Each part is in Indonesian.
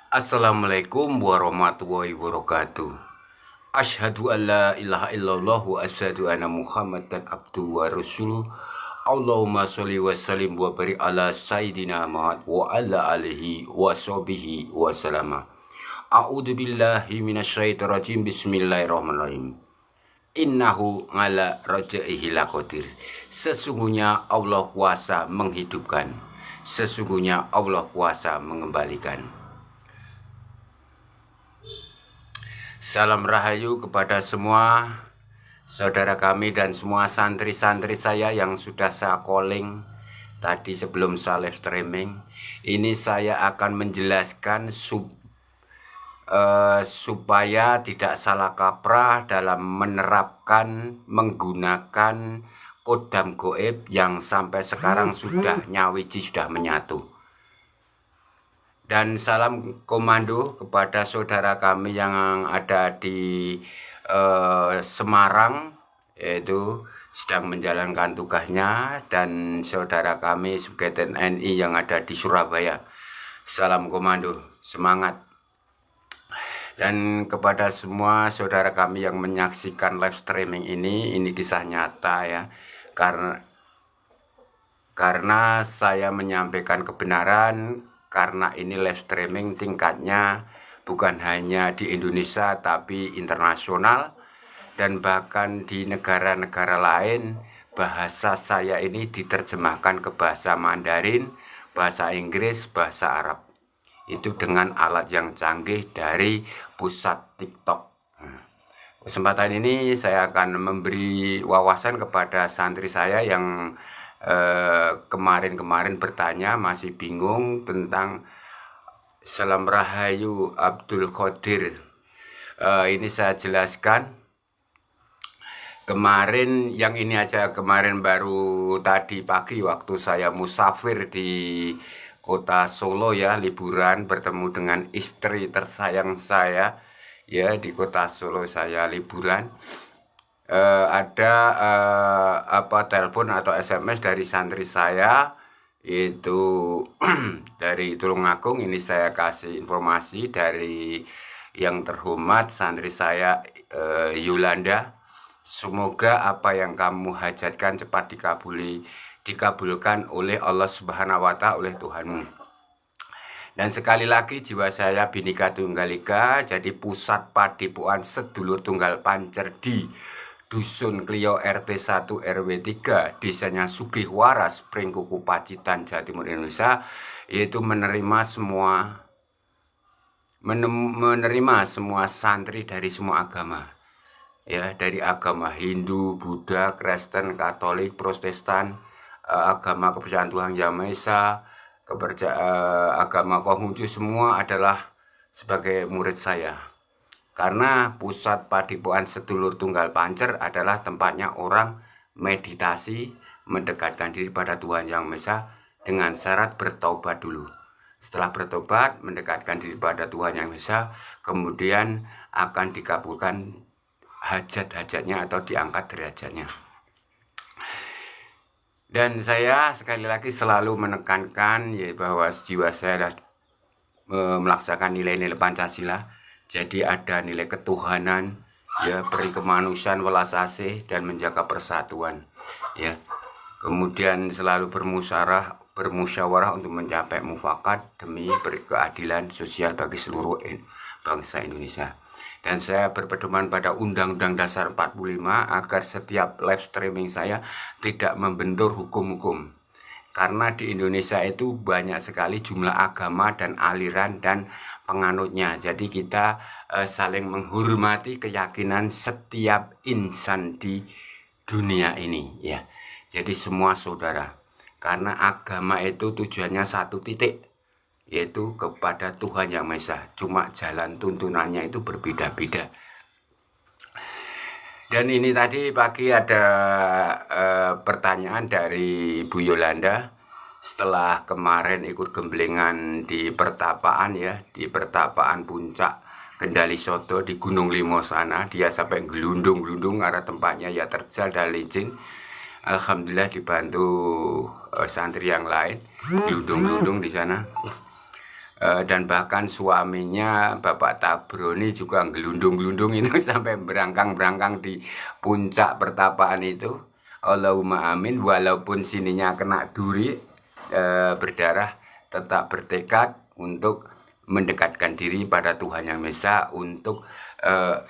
Assalamualaikum warahmatullahi wabarakatuh. Asyhadu an la ilaha illallah wa asyhadu anna Muhammadan abduhu wa rasuluh. Allahumma sholli wa sallim wa barik ala sayyidina Muhammad wa ala alihi wa sahbihi wa salama. A'udzu billahi minasyaitonir rajim. Bismillahirrahmanirrahim. Innahu ala rajaihi laqadir. Sesungguhnya Allah kuasa menghidupkan. Sesungguhnya Allah kuasa mengembalikan. Salam rahayu kepada semua saudara kami dan semua santri-santri saya yang sudah saya calling tadi sebelum saya live streaming. Ini saya akan menjelaskan supaya tidak salah kaprah dalam menerapkan menggunakan kodam goib yang sampai sekarang sudah nyawiji, sudah menyatu. Dan salam komando kepada saudara kami yang ada di Semarang, yaitu sedang menjalankan tugasnya, dan saudara kami sebagai TNI yang ada di Surabaya. Salam komando, semangat. Dan kepada semua saudara kami yang menyaksikan live streaming ini kisah nyata ya, karena saya menyampaikan kebenaran. Karena ini live streaming tingkatnya bukan hanya di Indonesia tapi internasional, dan bahkan di negara-negara lain bahasa saya ini diterjemahkan ke bahasa Mandarin, bahasa Inggris, bahasa Arab. Itu dengan alat yang canggih dari pusat TikTok. Kesempatan ini saya akan memberi wawasan kepada santri saya yang kemarin bertanya, masih bingung tentang Salam Rahayu Abdul Qadir. Ini saya jelaskan kemarin, yang ini aja kemarin baru tadi pagi waktu saya musafir di kota Solo ya, liburan bertemu dengan istri tersayang saya ya, di kota Solo saya liburan. Ada telepon atau SMS dari santri saya itu dari Tulungagung. Ini saya kasih informasi dari yang terhormat santri saya Yolanda. Semoga apa yang kamu hajatkan cepat dikabulkan oleh Allah Subhanahu wa Ta'ala, oleh Tuhanmu. Dan sekali lagi, jiwa saya Bhinneka Tunggal Ika, jadi pusat Padepokan Sedulur Tunggal Pancer di Dusun Klio RT 1 RW 3 desanya Sugih Waras, Pringkuku, Pacitan, Jawa Timur, Indonesia, yaitu menerima semua santri dari semua agama ya, dari agama Hindu, Buddha, Kristen, Katolik, Protestan, agama kepercayaan Tuhan Yang Maha Esa, agama Konghucu, semua adalah sebagai murid saya. Karena pusat Padepokan Sedulur Tunggal Pancer adalah tempatnya orang meditasi, mendekatkan diri pada Tuhan Yang Maha Esa dengan syarat bertobat dulu. Setelah bertobat, mendekatkan diri pada Tuhan Yang Maha Esa, kemudian akan dikabulkan hajat-hajatnya atau diangkat derajatnya. Dan saya sekali lagi selalu menekankan ya, bahwa jiwa saya melaksanakan nilai-nilai Pancasila. Jadi ada nilai ketuhanan ya, peri kemanusiaan, welas asih, dan menjaga persatuan ya. Kemudian selalu bermusyawarah untuk mencapai mufakat demi keadilan sosial bagi seluruh bangsa Indonesia. Dan saya berpedoman pada Undang-Undang Dasar 45 agar setiap live streaming saya tidak membentur hukum-hukum. Karena di Indonesia itu banyak sekali jumlah agama dan aliran dan penganutnya. Jadi kita saling menghormati keyakinan setiap insan di dunia ini ya. Jadi semua saudara. Karena agama itu tujuannya satu titik, yaitu kepada Tuhan Yang Maha Esa. Cuma jalan tuntunannya itu berbeda-beda. Dan ini tadi pagi ada pertanyaan dari Bu Yolanda setelah kemarin ikut gemblengan di pertapaan ya, di pertapaan puncak Kendali Soto di Gunung Limo sana. Dia sampai gelundung-gelundung, arah tempatnya ya terjal dan licin. Alhamdulillah dibantu santri yang lain, gelundung-gelundung di sana. Dan bahkan suaminya Bapak Tabroni juga gelundung-gelundung itu sampai berangkang-berangkang di puncak pertapaan itu. Allahumma amin. Walaupun sininya kena duri berdarah, tetap bertekad untuk mendekatkan diri pada Tuhan Yang Maha Esa. Untuk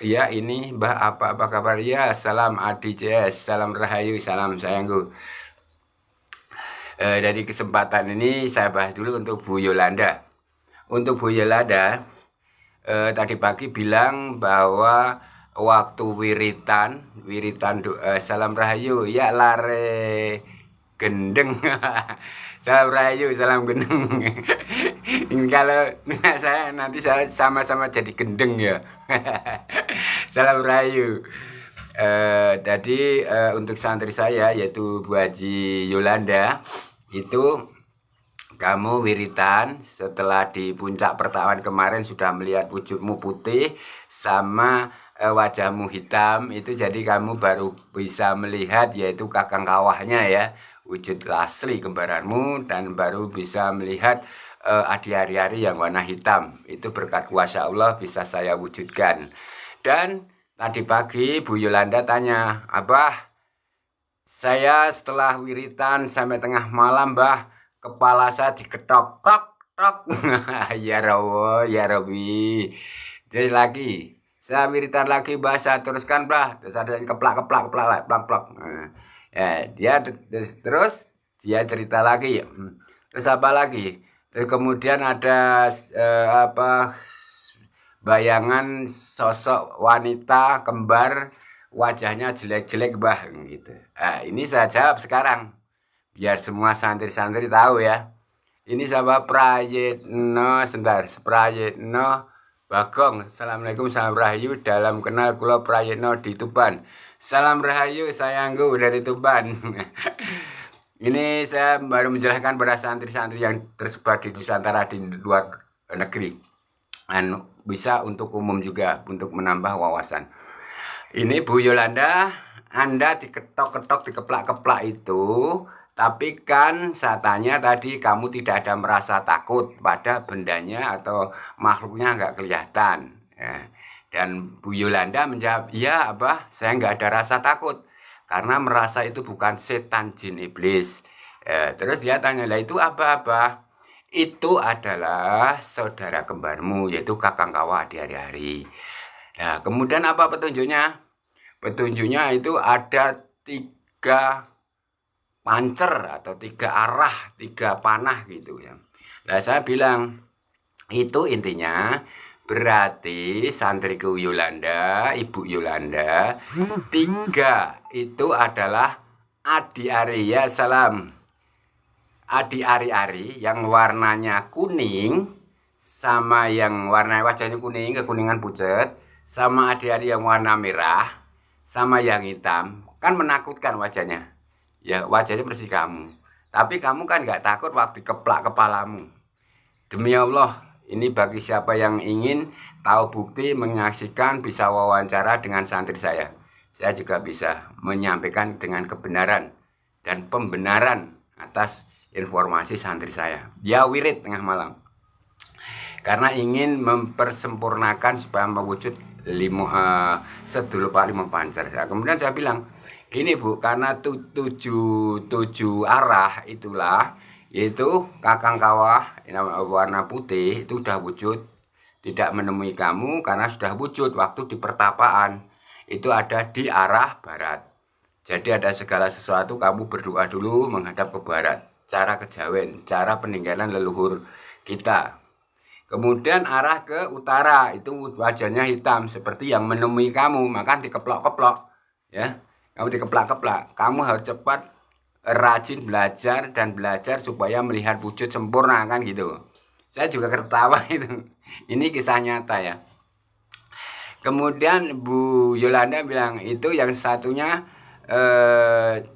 ya ini Mbah, apa kabar ya, salam ADCS, salam rahayu, salam sayangku. Dari kesempatan ini saya bahas dulu untuk Bu Yolanda. Untuk Bu Yolanda, tadi pagi bilang bahwa waktu wiritan salam rahayu ya lare gendeng. Salam rahayu, salam gendeng. Kalau saya nanti saya sama-sama jadi gendeng ya. Salam rahayu. Jadi untuk santri saya yaitu Bu Haji Yolanda itu, kamu wiritan setelah di puncak pertapaan kemarin sudah melihat wujudmu putih sama wajahmu hitam itu, jadi kamu baru bisa melihat yaitu kakang kawahnya ya, wujud asli kembaranmu, dan baru bisa melihat adi ari-ari yang warna hitam. Itu berkat kuasa Allah bisa saya wujudkan. Dan tadi pagi Bu Yolanda tanya, Abah, saya setelah wiritan sampai tengah malam Mbah, kepala saya diketok tok tok. Ya Allah, ya Rabbi. Jadi lagi saya wiritan lagi bahasa teruskan Mbah, terus ada yang keplak plak plak. Ya dia terus dia cerita lagi. Terus apa lagi? Terus kemudian ada bayangan sosok wanita kembar, wajahnya jelek-jelek Mbah gitu. Ini saya jawab sekarang biar semua santri-santri tahu ya. Ini sama Prayitno, sebentar, Prayitno Bagong. Assalamualaikum, salam rahayu, dalam kenal kula Prayitno di Tuban. Salam rahayu sayangku dari Tuban. Ini saya baru menjelaskan pada santri-santri yang tersebar di Nusantara di luar negeri. Dan bisa untuk umum juga, untuk menambah wawasan. Ini Bu Yolanda, Anda diketok-ketok, dikeplak-keplak itu, tapi kan saya tanya tadi kamu tidak ada merasa takut pada bendanya atau makhluknya nggak kelihatan. Ya. Dan Bu Yolanda menjawab, iya Abah, saya nggak ada rasa takut. Karena merasa itu bukan setan jin iblis. Terus dia tanya, lah itu apa? Itu adalah saudara kembarmu, yaitu kakang kawah di hari-hari. Nah, kemudian apa petunjuknya? Petunjuknya itu ada 3 pancer atau 3 arah, 3 panah gitu ya. Nah saya bilang itu intinya berarti santriku Yolanda, Ibu Yolanda, 3 itu adalah adi ari ya, salam. Adi ari-ari yang warnanya kuning sama yang warna wajahnya kuning, kekuningan pucat, sama adi ari yang warna merah sama yang hitam, kan menakutkan wajahnya. Ya wajahnya bersih kamu, tapi kamu kan nggak takut waktu keplak kepalamu. Demi Allah, ini bagi siapa yang ingin tahu bukti, menyaksikan, bisa wawancara dengan santri saya juga bisa menyampaikan dengan kebenaran dan pembenaran atas informasi santri saya. Ya wirid tengah malam, karena ingin mempersempurnakan supaya mewujud sedulur lima pancer. Nah, kemudian saya bilang, gini Bu, karena tujuh arah itulah, yaitu kakang kawah warna putih itu sudah wujud, tidak menemui kamu karena sudah wujud waktu di pertapaan, itu ada di arah barat. Jadi ada segala sesuatu kamu berdoa dulu menghadap ke barat, cara kejawen, cara peninggalan leluhur kita. Kemudian arah ke utara, itu wajahnya hitam seperti yang menemui kamu, maka dikeplok-keplok ya. Kamu dikeplak-keplak, kamu harus cepat rajin belajar dan belajar supaya melihat wujud sempurna kan gitu. Saya juga ketawa itu. Ini kisah nyata ya. Kemudian Bu Yolanda bilang itu yang satunya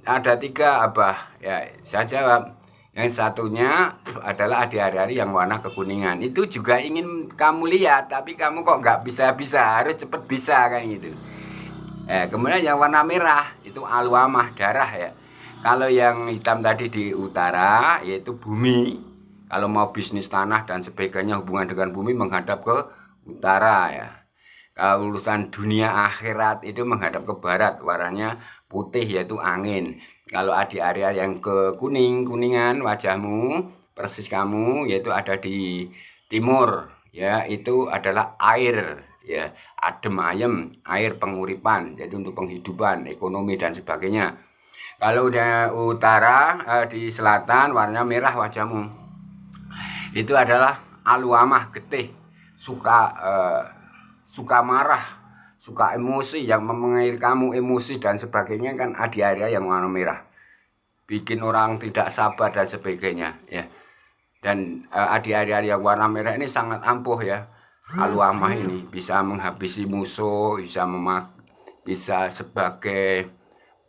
ada 3 Abah. Ya, saya jawab. Yang satunya adalah adi ari-ari yang warna kekuningan. Itu juga ingin kamu lihat, tapi kamu kok nggak bisa-bisa, harus cepat bisa kan gitu. Kemudian yang warna merah itu aluamah, darah ya. Kalau yang hitam tadi di utara yaitu bumi. Kalau mau bisnis tanah dan sebagainya hubungan dengan bumi menghadap ke utara ya. Kalau urusan dunia akhirat itu menghadap ke barat, warnanya putih yaitu angin. Kalau di area yang ke kuningan wajahmu persis kamu yaitu ada di timur ya, itu adalah air ya, adem ayem, air penguripan, jadi untuk penghidupan, ekonomi dan sebagainya. Kalau udah utara di selatan warna merah wajahmu, itu adalah aluamah, getih, suka marah, suka emosi, yang mengair kamu emosi dan sebagainya kan di area yang warna merah, bikin orang tidak sabar dan sebagainya ya. Dan di area yang warna merah ini sangat ampuh ya. Aluamah ini bisa menghabisi musuh, bisa sebagai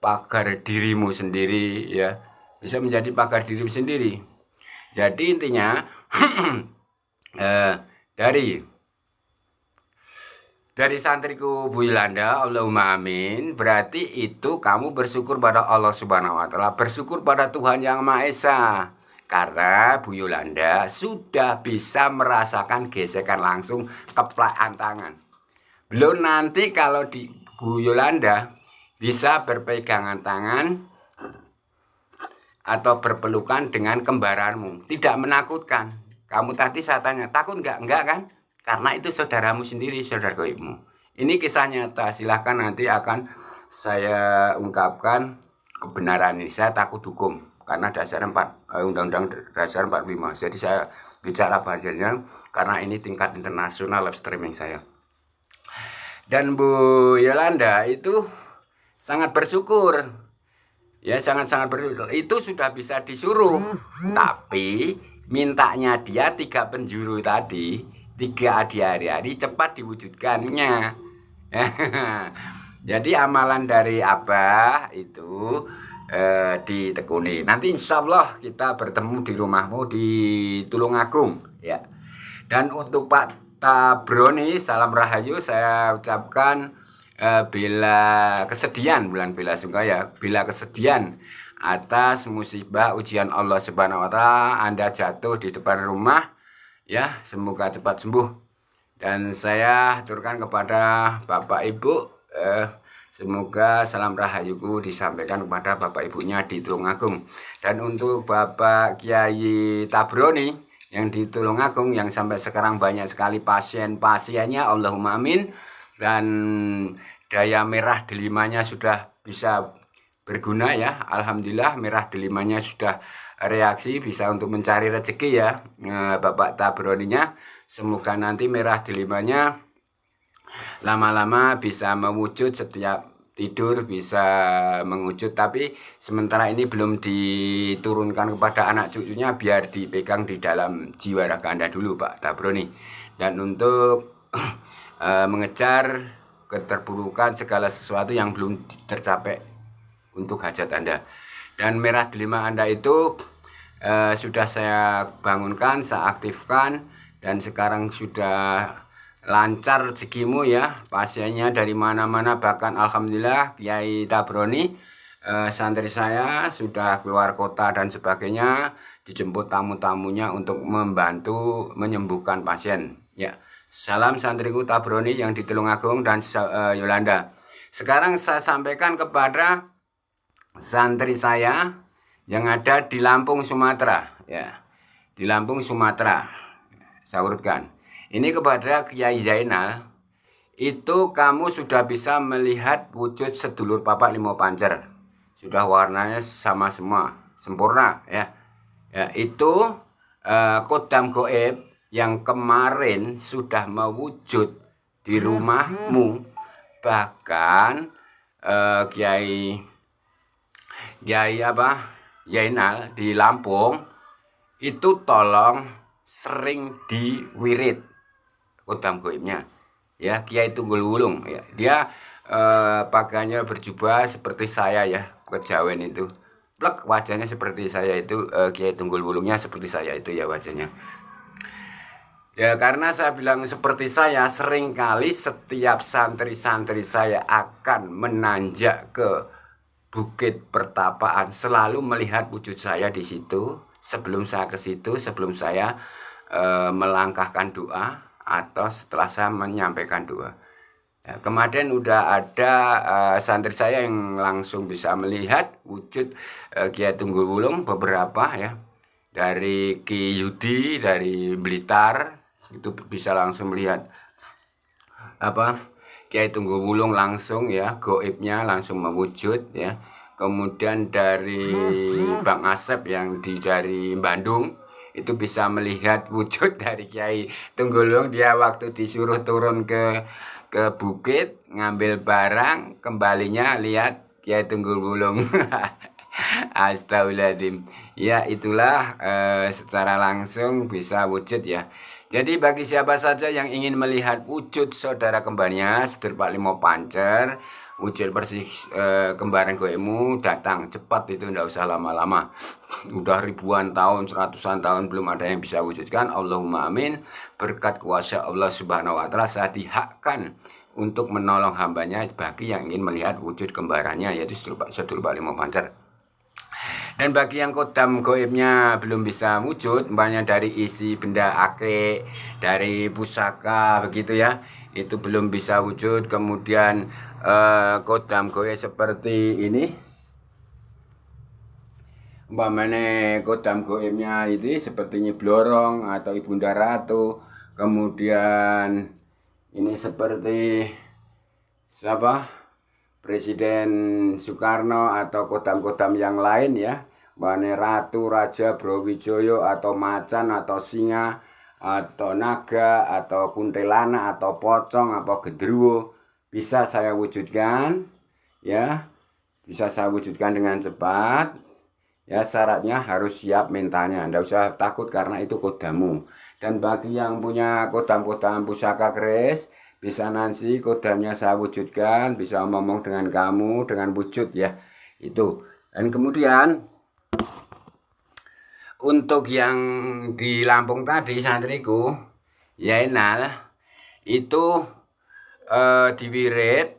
pagar dirimu sendiri ya, bisa menjadi pagar dirimu sendiri. Jadi intinya dari santriku Bu Yolanda, Allahumma amin, berarti itu kamu bersyukur pada Allah Subhanahu wa Ta'ala, bersyukur pada Tuhan Yang Maha Esa. Karena Bu Yolanda sudah bisa merasakan gesekan langsung keplakan tangan. Belum nanti kalau di Bu Yolanda bisa berpegangan tangan atau berpelukan dengan kembaranmu. Tidak menakutkan. Kamu tadi saya tanya, takut enggak? Enggak kan? Karena itu saudaramu sendiri, saudara goibmu. Ini kisah nyata, silahkan nanti akan saya ungkapkan kebenaran ini. Saya takut hukum. Karena Undang-Undang Dasar 45. Jadi saya bicara banjirnya karena ini tingkat internasional live streaming saya. Dan Bu Yolanda itu sangat bersyukur. Ya, sangat-sangat bersyukur. Itu sudah bisa disuruh. Tapi mintanya dia 3 penjuru tadi, 3 hari-hari cepat diwujudkannya. Jadi amalan dari Abah itu ditekuni. Nanti insya Allah kita bertemu di rumahmu di Tulungagung ya. Dan untuk Pak Tabroni, salam rahayu saya ucapkan bila kesedihan, bulan bila sungkawa, bila kesedihan atas musibah ujian Allah Subhanahu wa Ta'ala Anda jatuh di depan rumah ya, semoga cepat sembuh. Dan saya aturkan kepada Bapak Ibu semoga salam rahayuku disampaikan kepada bapak ibunya di Tulungagung. Dan untuk Bapak Kiai Tabroni yang di Tulungagung yang sampai sekarang banyak sekali pasiennya, Allahumma amin. Dan daya merah delimanya sudah bisa berguna ya, alhamdulillah merah delimanya sudah reaksi, bisa untuk mencari rezeki ya Bapak Tabroninya. Semoga nanti merah delimanya lama-lama bisa mewujud, setiap tidur bisa mewujud. Tapi sementara ini belum diturunkan kepada anak cucunya, biar dipegang di dalam jiwa raga Anda dulu Pak Tabroni. Dan untuk mengejar keterburukan segala sesuatu yang belum tercapai untuk hajat Anda. Dan merah delima Anda itu sudah saya bangunkan, saya aktifkan, dan sekarang sudah lancar rezekimu ya, pasiennya dari mana-mana. Bahkan alhamdulillah Kiai Tabroni santri saya sudah keluar kota dan sebagainya, dijemput tamu-tamunya untuk membantu menyembuhkan pasien ya. Salam santriku Tabroni yang di Tulungagung dan Yolanda. Sekarang saya sampaikan kepada santri saya yang ada di Lampung Sumatera ya, di Lampung Sumatera. Saya urutkan ini kepada Kiai Zainal. Itu kamu sudah bisa melihat wujud sedulur Papak Limo Pancer, sudah warnanya sama semua, sempurna ya. Ya itu kodam goib yang kemarin sudah mewujud di rumahmu. Bahkan Kiai Zainal di Lampung itu tolong sering diwirid kodam goibnya ya, Kiai Tunggul Wulung ya. Dia pakaiannya berjubah seperti saya ya, kejawen itu plek, wajahnya seperti saya itu. Kiai Tunggul Wulungnya seperti saya itu ya wajahnya ya. Karena saya bilang seperti saya, seringkali setiap santri-santri saya akan menanjak ke Bukit Pertapaan, selalu melihat wujud saya di situ. Sebelum saya ke situ, sebelum saya melangkahkan doa atau setelah saya menyampaikan doa. Ya, kemarin udah ada santri saya yang langsung bisa melihat wujud Kiai Tunggul Wulung beberapa ya, dari Ki Yudi dari Blitar itu bisa langsung melihat apa Kiai Tunggul Wulung langsung ya, goibnya langsung mewujud ya. Kemudian dari Bang Asep yang dari Bandung itu bisa melihat wujud dari Kiai Tunggul Wulung. Dia waktu disuruh turun ke bukit ngambil barang, kembalinya lihat Kiai Tunggul Wulung. Astagfirullahaladzim. Ya itulah secara langsung bisa wujud ya. Jadi bagi siapa saja yang ingin melihat wujud saudara kembarnya sedulur Pak Limo Pancer, wujud persis kembaran goemu, datang cepat, itu tidak usah lama-lama. Udah ribuan tahun, seratusan tahun belum ada yang bisa wujudkan. Allahumma amin. Berkat kuasa Allah Subhanahu wa taala saya dihakkan untuk menolong hambanya bagi yang ingin melihat wujud kembarannya, yaitu sedulur Pak Limo Pancer. Dan bagi yang kodam goibnya belum bisa wujud, umpamanya dari isi benda akik, dari pusaka begitu ya, itu belum bisa wujud. Kemudian kodam goib seperti ini, umpamanya kodam goibnya itu seperti Nyi Blorong atau Ibunda Ratu. Kemudian ini seperti siapa? Presiden Soekarno atau kodam-kodam yang lain ya, Bane Ratu, Raja, Brawijaya atau macan atau singa atau naga atau kuntilana atau pocong atau genderuwo bisa saya wujudkan ya, bisa saya wujudkan dengan cepat ya. Syaratnya harus siap mentalnya, Anda usah takut karena itu kodamu. Dan bagi yang punya kodam-kodam pusaka keris, bisa nanti kodamnya saya wujudkan, bisa ngomong dengan kamu dengan wujud ya itu. Dan kemudian untuk yang di Lampung tadi santriku ya Enal itu diwirid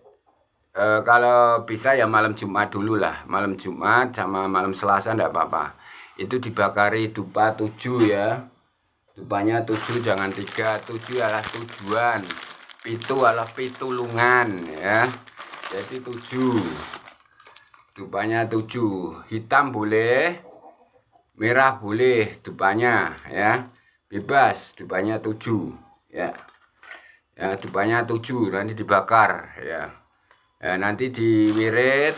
kalau bisa ya malam Jumat dulu lah, malam Jumat sama malam Selasa enggak apa-apa. Itu dibakari dupa 7 ya, dupanya 7 jangan 3, 7 adalah tujuan, pitu adalah pitulungan ya, jadi 7 dupanya 7, hitam boleh, merah boleh dupanya ya, bebas dupanya 7 ya, ya dupanya 7 nanti dibakar ya. Ya, nanti diwirid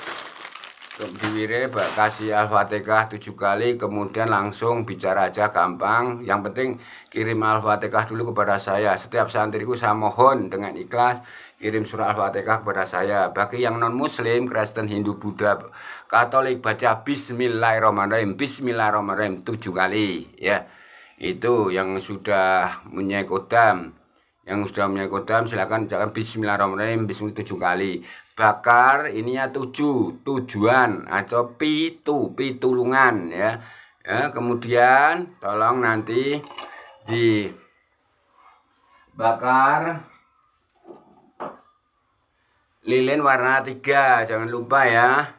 kasih Al-Fatihah 7 kali, kemudian langsung bicara aja gampang. Yang penting kirim Al-Fatihah dulu kepada saya. Setiap santriku saya mohon dengan ikhlas kirim surah Al-Fatihah kepada saya. Bagi yang non muslim, Kristen, Hindu, Buddha, Katolik, baca Bismillahirrahmanirrahim, Bismillahirrahmanirrahim 7 kali ya. Itu yang sudah punya kodam. Yang sudah punya kodam silakan jangan Bismillahirrahmanirrahim, Bismillah 7 kali. Bakar ininya 7, tujuan atau pitulungan ya. Ya, kemudian tolong nanti dibakar lilin warna 3, jangan lupa ya.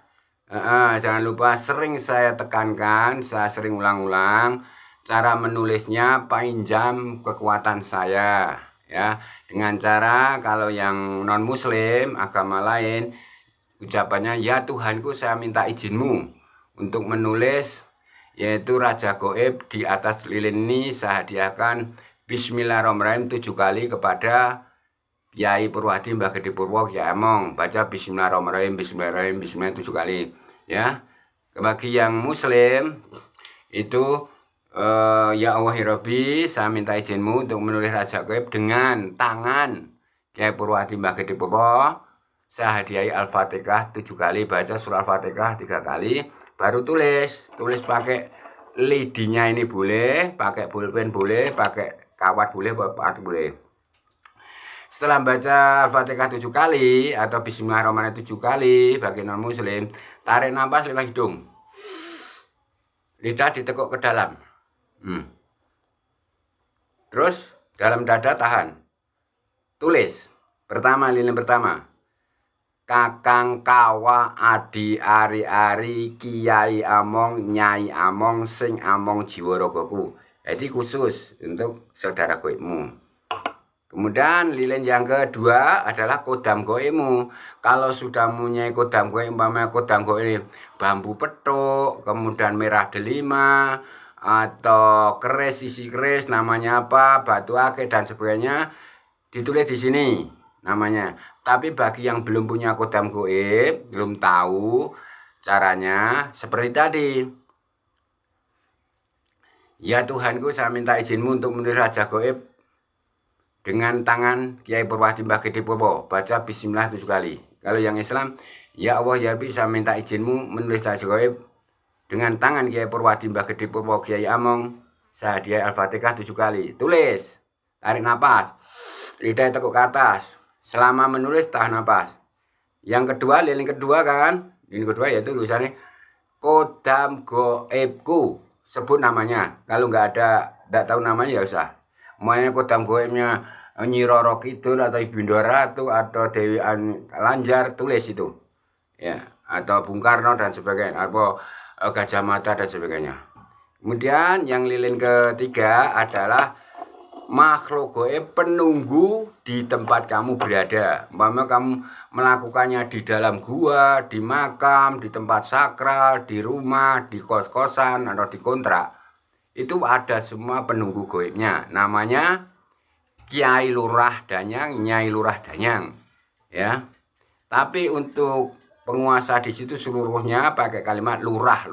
Jangan lupa, sering saya tekankan, saya sering ulang-ulang, cara menulisnya pinjam kekuatan saya ya, dengan cara kalau yang non muslim agama lain ucapannya ya Tuhanku saya minta izinmu untuk menulis yaitu Raja Goib di atas lilin ini. Saya hadiahkan Bismillahirrahmanirrahim 7 kali kepada Kiai Purwadi, Mbah Gede Purwo, Kiai Among. Baca Bismillahirrahmanirrahim, Bismillahirrahmanirrahim, Bismillah 7 kali ya. Bagi yang muslim itu ya Allah Rabbi, saya minta izinmu untuk menulis Raja Goib dengan tangan Kiai Purwadi, Mbah Gede Purwo. Saya hadiahi Al-Fatihah 7 kali, baca surah Al-Fatihah 3 kali, baru tulis pakai lidinya ini boleh, pakai pulpen boleh, pakai kawat boleh, boleh. Setelah baca Al-Fatihah 7 kali atau Bismillahirrahmanirrahim 7 kali, bagi non muslim tarik nafas lewat hidung, lidah ditekuk ke dalam. Terus dalam dada tahan. Tulis pertama, lilin pertama Kakang Kawah Adi Ari-ari Kiai Among Nyai Among Sing Among Jiwaragaku. Jadi khusus untuk saudara goibmu. Kemudian lilin yang kedua adalah kodam goibmu. Kalau sudah mempunyai kodam goib, umpamanya kodam goib ini bambu petuk, kemudian merah delima, atau keris, isi keris, namanya apa, batu akik dan sebagainya, ditulis di sini namanya. Tapi bagi yang belum punya kodam goib, belum tahu caranya, seperti tadi. Ya Tuhanku, saya minta izinmu untuk menulis raja goib dengan tangan Kiai Purwadi Mbah Gede Purwo, baca bismillah 7 kali. Kalau yang Islam, ya Allah ya Rabbi, saya minta izinmu menulis raja goib dengan tangan Kiai Purwadi Mbah Gede Purwo Kiai Among, saya hadiah Al-Fatihah 7 kali. Tulis, tarik napas, lidah tekuk ke atas. Selama menulis tahan napas. Yang kedua, lilin kedua kan, lilin kedua yaitu tulisannya kodam goibku, sebut namanya. Kalau nggak tahu namanya ya usah. Makanya kodam goibnya Nyi Roro Kidul atau Ibunda Ratu atau Dewi Lanjar, tulis itu. Ya, atau Bung Karno dan sebagainya, atau Gajah Mada dan sebagainya. Kemudian yang lilin ketiga adalah makhluk goib penunggu di tempat kamu berada. Umpama kamu melakukannya di dalam gua, di makam, di tempat sakral, di rumah, di kos-kosan atau di kontrak. Itu ada semua penunggu goibnya. Namanya Kiai Lurah Danyang, Nyai Lurah Danyang. Ya. Tapi untuk penguasa di situ seluruhnya pakai kalimat lurah.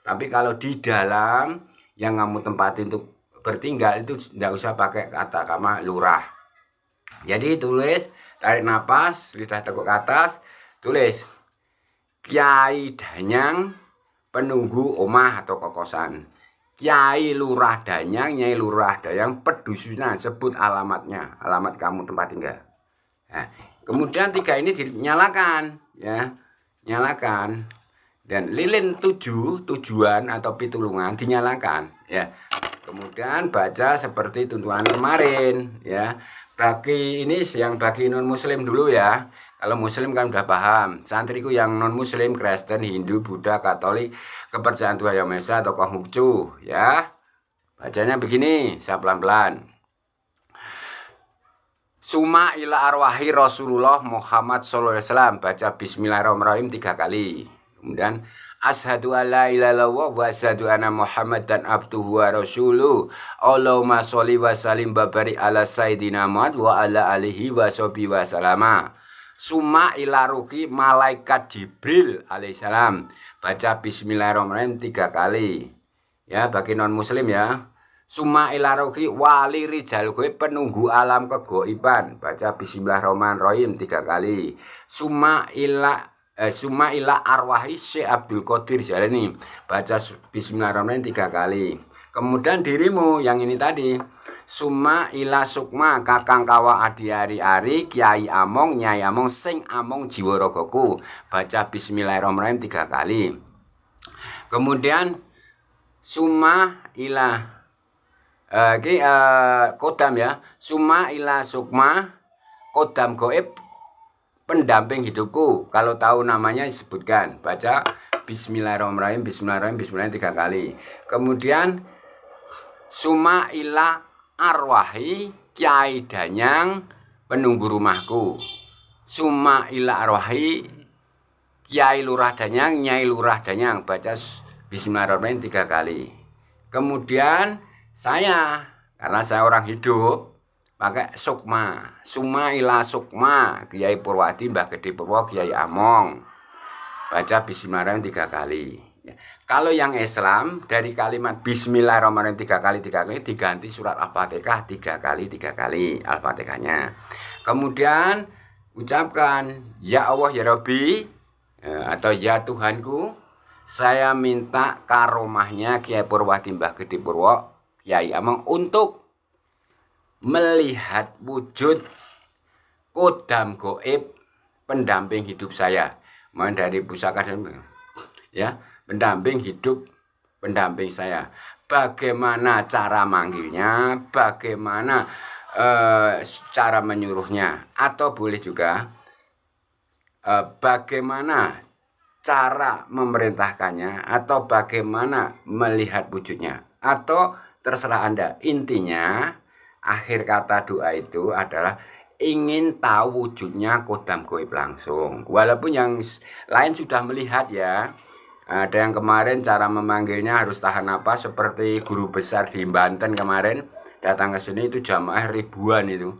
Tapi kalau di dalam yang kamu tempati untuk bertinggal itu tidak usah pakai kata lurah. Jadi tulis, tarik napas, lidah tekuk ke atas, tulis Kiai Danyang penunggu omah atau kokosan. Kiai Lurah Danyang, Nyai Lurah Danyang pedusunan, sebut alamatnya, alamat kamu tempat tinggal. Nah, kemudian 3 ini dinyalakan, ya, nyalakan. Dan lilin 7, tujuan atau pitulungan dinyalakan, ya. Kemudian baca seperti tuntunan kemarin, ya. Bagi ini yang bagi non muslim dulu ya. Kalau muslim kan udah paham. Santriku yang non muslim, Kristen, Hindu, Buddha, Katolik, kepercayaan Tuhan Yang Maha Esa atau Konghucu, ya. Bacanya begini, saya pelan-pelan. Suma ila arwahi Rasulullah Muhammad sallallahu alaihi wasallam, baca bismillahirrahmanirrahim 3 kali. Kemudian asyhadu alla ilaha illallah wa asyhadu anna Muhammadan abduhu wa rasuluh. Allahumma sholli wa sallim babarik ala sayyidina Muhammad wa ala alihi wa sahbihi wa salama. Summa ila ruhi malaikat Jibril alaihissalam, baca bismillahirrahmanirrahim 3 kali. Ya, bagi non muslim ya. Summa ila ruhi wali rijal goib penunggu alam kegoiban, baca bismillahirrahmanirrahim 3 kali. Summa ila arwahi Syekh Abdul Qadir Jalani, baca bismillahirrahmanirrahim 3 kali. Kemudian dirimu yang ini tadi, summa ila sukma Kakang Kawah Adi Ari-ari Kiai Among Nyai Among Sing Among Jiwaragaku, baca bismillahirrahmanirrahim 3 kali. Kemudian summa ila kodam ya, summa ila sukma kodam goib pendamping hidupku. Kalau tahu namanya disebutkan, baca bismillahirrahmanirrahim, bismillahirrahmanirrahim 3 kali. Kemudian summa ila arwahi Kiai Danyang penunggu rumahku. Summa ila arwahi Kiai Lurah Danyang, Nyai Lurah Danyang, baca bismillahirrahmanirrahim 3 kali. Kemudian saya, karena saya orang hidup, pakai sukma. Summa ila sukma Kiai Purwadi Mbah Gede Purwo Kiai Among, baca bismillahirrahmanirrahim 3 kali. Kalau yang Islam dari kalimat bismillahirrahmanirrahim 3 kali diganti surat Al-Fatihah 3 kali Al-Fatihahnya. Kemudian ucapkan ya Allah ya Rabbi, atau ya Tuhanku, saya minta karomahnya Kiai Purwadi Mbah Gede Purwo Kiai Among untuk melihat wujud kodam goib pendamping hidup saya. Mohon dari pusaka ya, pendamping hidup, pendamping saya. Bagaimana cara manggilnya, bagaimana cara menyuruhnya, atau boleh juga bagaimana cara memerintahkannya atau bagaimana melihat wujudnya, atau terserah Anda. Intinya akhir kata doa itu adalah ingin tahu wujudnya Qodam Gaib langsung. Walaupun yang lain sudah melihat ya. Ada yang kemarin cara memanggilnya harus tahan napas, seperti guru besar di Banten kemarin datang ke sini, itu jamaah ribuan itu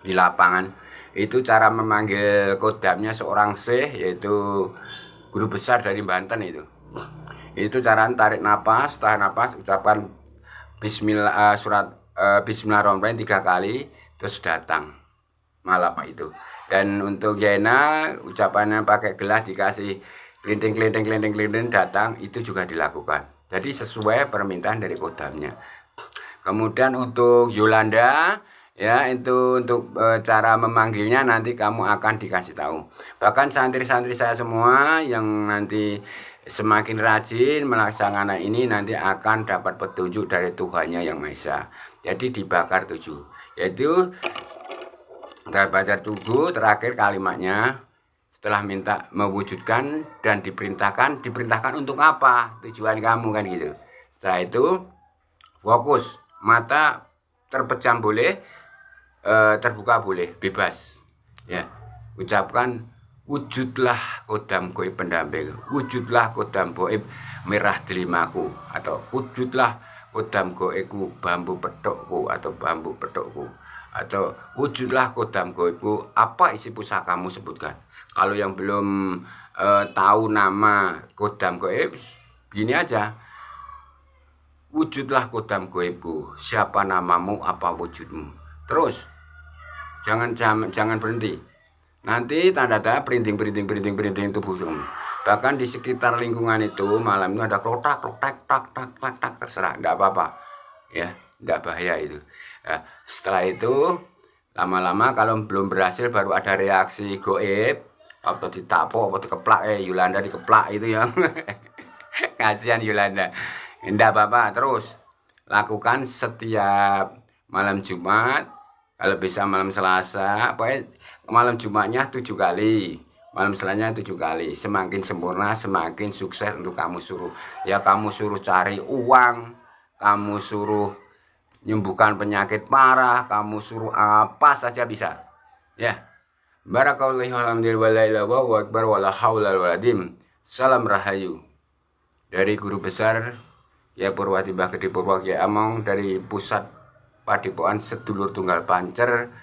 di lapangan. Itu cara memanggil kodamnya seorang syekh, yaitu guru besar dari Banten itu. Itu cara tarik napas, tahan napas, ucapkan Bismillah, Bismillahirrahmanirrahim 3 kali, terus datang malam itu. Dan untuk Yena ucapannya pakai gelas dikasih kelinting datang, itu juga dilakukan. Jadi sesuai permintaan dari kodamnya. Kemudian untuk Yolanda ya, itu untuk cara memanggilnya nanti kamu akan dikasih tahu. Bahkan santri-santri saya semua yang nanti semakin rajin melaksanakan ini nanti akan dapat petunjuk dari Tuhannya Yang Maha Esa. Jadi dibakar 7, yaitu dibakar 7. Terakhir kalimatnya setelah minta mewujudkan dan diperintahkan untuk apa, tujuan kamu kan gitu. Setelah itu fokus, mata terpejam boleh, terbuka boleh, bebas ya. Ucapkan wujudlah Qodam Gaib pendamping, wujudlah Qodam Gaib merah delimaku, atau wujudlah Qodam Gaibku bambu pedokku atau bambu pedokku, atau wujudlah Qodam Gaibku apa isi pusakamu, sebutkan. Kalau yang belum tahu nama Qodam Gaib, gini aja, wujudlah Qodam Gaibku, siapa namamu, apa wujudmu. Terus jangan berhenti. Nanti tanda-tanda perinting tubuh. Bahkan di sekitar lingkungan itu malam itu ada klotak, terserah, enggak apa-apa. Ya, enggak bahaya itu. Nah, setelah itu lama-lama kalau belum berhasil baru ada reaksi gaib, atau ditapok, atau dikeplak, Yolanda dikeplak itu ya. Kasihan Yolanda. Enggak apa-apa, terus lakukan setiap malam Jumat, kalau bisa malam Selasa, pokoknya malam Jumatnya 7 kali, malam Selasanya 7 kali. Semakin sempurna, semakin sukses untuk kamu suruh. Ya kamu suruh cari uang, kamu suruh nyembuhkan penyakit parah, kamu suruh apa saja bisa. Ya. Barakallahu alhamdulillah wa akbar wala haula wala dim. Salam rahayu. Dari guru besar ya Purwati Mbah Gede Purwo Kyai Among dari Pusat Padepokan Sedulur Tunggal Pancer,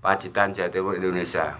Pacitan, Jawa Timur, Indonesia.